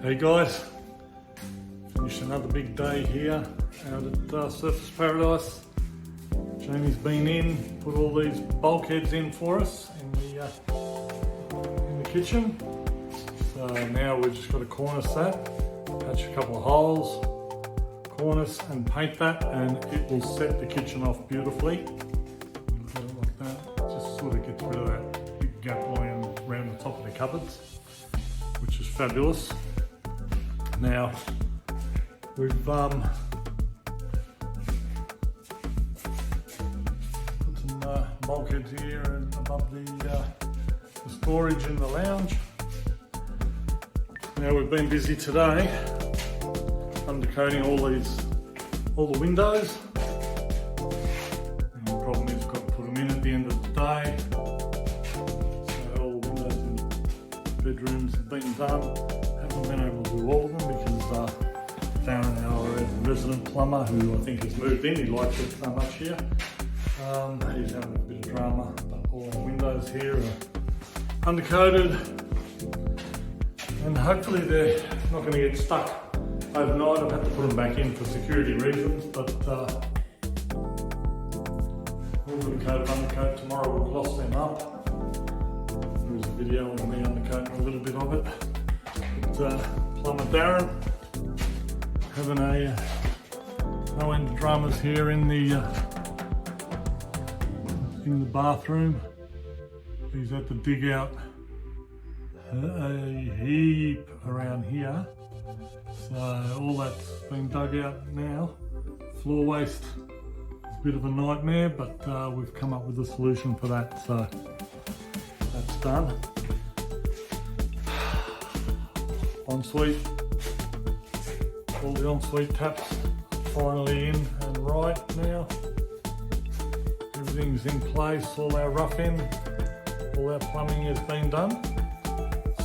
Hey guys, finished another big day here out at Surface Paradise. Jamie's been in, put all these bulkheads in for us in the kitchen. So now we've just got to cornice that, patch a couple of holes, cornice and paint that, and it will set the kitchen off beautifully. Look at it like that, just sort of gets rid of that big gap line around the top of the cupboards, which is fabulous. Now we've put some bulkheads here and above the storage in the lounge. Now we've been busy today undercoating all the windows. And the problem is we've got to put them in at the end of the day. So all the windows in bedrooms have been done. Haven't been able to do all of them because Darren, our resident plumber, who I think has moved in, he likes it so much here. He's having a bit of drama, but all our windows here are undercoated, and hopefully they're not going to get stuck overnight. I've had to put them back in for security reasons, but we'll do a coat of undercoat tomorrow. We'll gloss them up. There's a video of me undercoating a little bit of it. Plumber Darren having no end of dramas here in the bathroom. He's had to dig out a heap around here, so all that's been dug out now. Floor waste is a bit of a nightmare, but we've come up with a solution for that, so that's done. Ensuite, all the ensuite taps finally in and right now. Everything's in place, all our rough-in, all our plumbing has been done.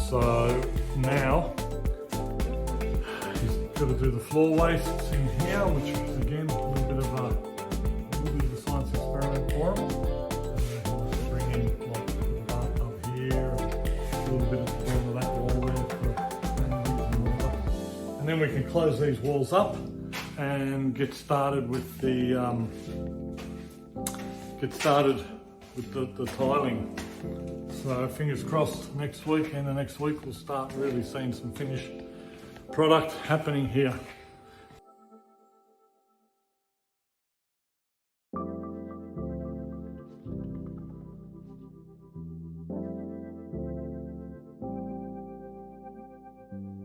So now he's got to do the floor wastes in here, which is again a little bit of a science experiment for him. Bring in like the bathtub here, a little bit at the bottom of that wall there for vanities and all that. And then we can close these walls up and get started with the tiling. So fingers crossed, next week, end of next week, we'll start really seeing some finished product happening here.